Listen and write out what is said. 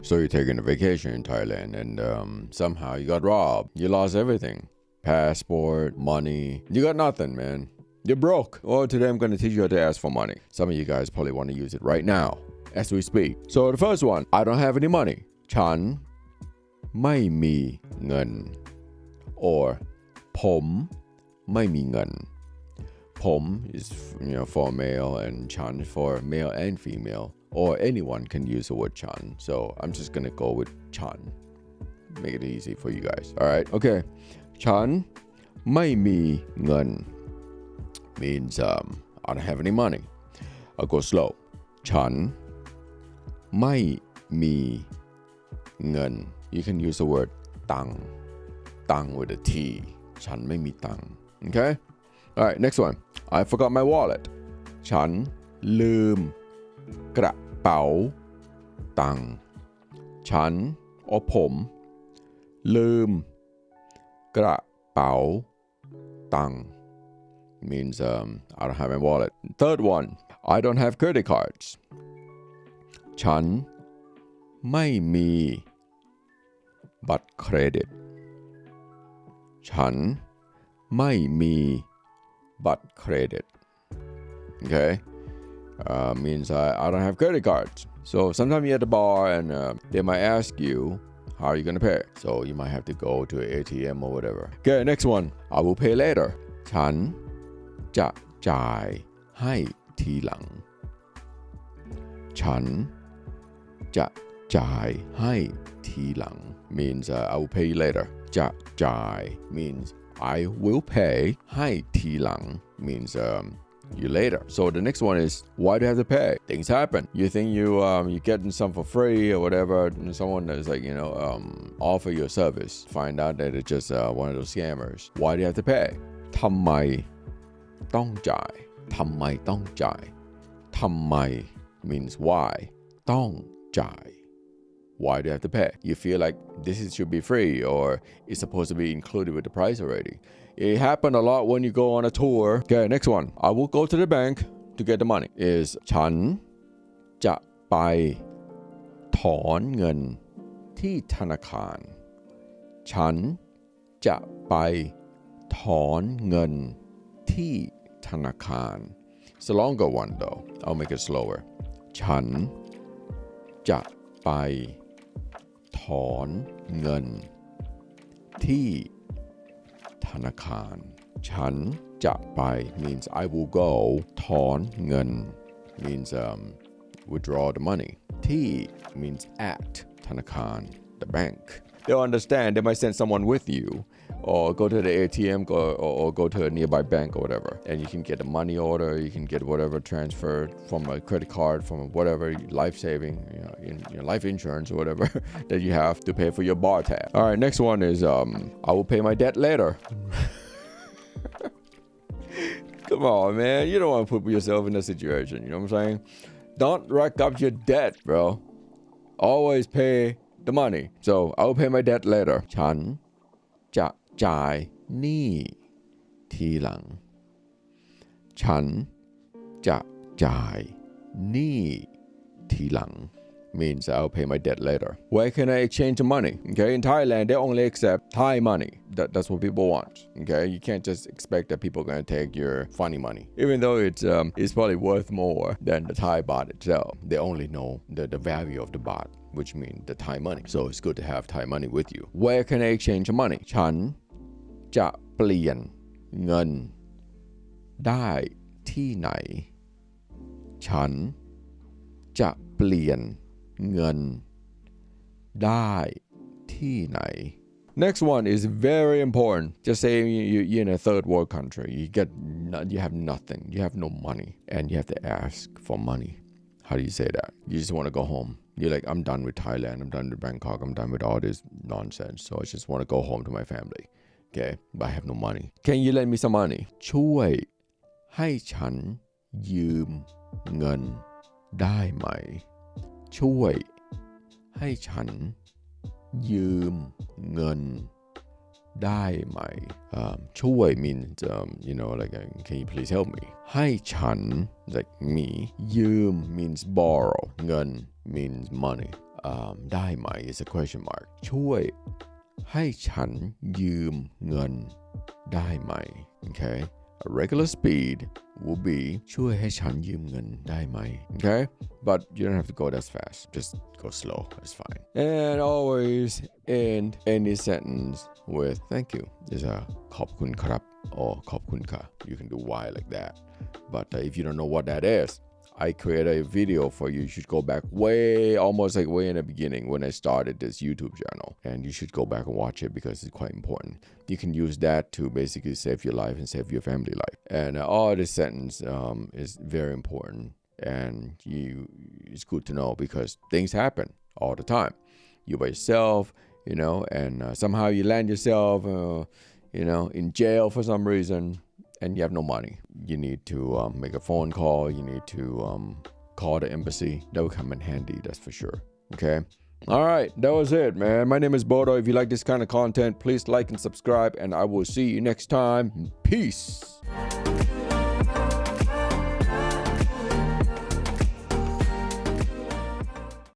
So you're taking a vacation in Thailand and somehow you got robbed. You lost everything. Passport, money. You got nothing, man. You're broke. Well, today I'm going to teach you how to ask for money. Some of you guys probably want to use it right now as we speak. So the first one, I don't have any money. ฉันไม่มีเงิน or ผมไม่มีเงิน ผม is for male and ฉัน for male and female, or anyone can use the word ฉัน. So I'm just going to go with ฉัน. Make it easy for you guys. All right. Okay. ฉันไม่มีเงิน means I don't have any money. I'll go slow. ฉันไม่มีเงิน You can use the word ตัง with a T. ฉันไม่มีตัง Okay? All right, next one. I forgot my wallet. ฉันลืมกระเป๋าตัง ฉัน or ผมลืมกระเป๋าตัง means I don't have my wallet. Third one, I don't have credit cards. ฉันไม่มีบัตรเครดิต ฉันไม่มีบัตรเครดิต Okay? Means I don't have credit cards. So sometimes you're at the bar and they might ask you, how are you going to pay? So you might have to go to an ATM or whatever. Okay, next one. I will pay later. ฉันจะจ่ายให้ทีหลัง ฉันจะจ่ายให้ทีหลัง means I will pay you later. จะจ่าย means I will pay. ให้ทีหลัง means you later. So the next one is, why do you have to pay? Things happen. You think you're getting some for free or whatever, and someone is like, offer your service. Find out that it's just one of those scammers. Why do you have to pay? ทำไมต้องจ่าย ทำไมต้องจ่าย ทำไม means why. ต้องจ่าย Why do you have to pay? You feel like this should be free or it's supposed to be included with the price already. It happened a lot when you go on a tour. Okay, next one. I will go to the bank to get the money. Is ฉันจะไปถอนเงินที่ธนาคาร ฉันจะไปถอนเงินที่ธนาคาร It's a longer one though. I'll make it slower. ฉันจะไปถอนเงินที่ธนาคาร ฉันจะไป means I will go. ถอนเงิน means withdraw the money. ที่ means at ธนาคาร the bank. They'll understand. They might send someone with you or go to the ATM or go to a nearby bank or whatever, and you can get a money order, you can get whatever transferred from a credit card, from whatever life saving, life insurance or whatever that you have to pay for your bar tab. All right, next one is I will pay my debt later. Come on, man, you don't want to put yourself in a situation, you know what I'm saying? Don't rack up your debt, bro. Always pay the money. So I will pay my debt later. ฉันจะจ่ายหนี้ทีหลัง ฉันจะจ่ายหนี้ทีหลัง means I'll pay my debt later. Where can I exchange the money? Okay, in Thailand, they only accept Thai money. That's what people want. Okay, you can't just expect that people are going to take your funny money. Even though it's probably worth more than the Thai baht itself. They only know the value of the baht, which means the Thai money. So it's good to have Thai money with you. Where can I exchange the money? ฉันจะเปลี่ยนเงินได้ที่ไหน ฉันจะเปลี่ยนเงินได้ที่ไหน Next one is very important. Just say you're in a third world country. You have nothing. You have no money, and you have to ask for money. How do you say that? You just want to go home. You're like, I'm done with Thailand. I'm done with Bangkok. I'm done with all this nonsense. So I just want to go home to my family. Okay, but I have no money. Can you lend me some money? ช่วยให้ฉันยืมเงินได้ไหม ช่วยให้ฉันยืมเงินได้ไหม ช่วย means like can you please help me ให้ฉัน like me ยืม means borrow เงิน means money ได้ไหม is a question mark ช่วยให้ฉันยืมเงินได้ไหม okay a regular speed will be ช่วยให้ฉันยืมเงินได้ไหม okay but you don't have to go that fast just go slow it's fine and always end any sentence with thank you is a ขอบคุณครับ or ขอบคุณค่ะ you can do why like that but if you don't know what that is I created a video for you. You should go back almost like way in the beginning when I started this YouTube channel. And you should go back and watch it because it's quite important. You can use that to basically save your life and save your family life. And all this sentence is very important. And it's good to know because things happen all the time. You by yourself, and somehow you land yourself, in jail for some reason. And you have no money. You need to make a phone call. You need to call the embassy. That will come in handy, that's for sure. Okay? All right, that was it, man. My name is Bodo. If you like this kind of content, please like and subscribe. And I will see you next time. Peace.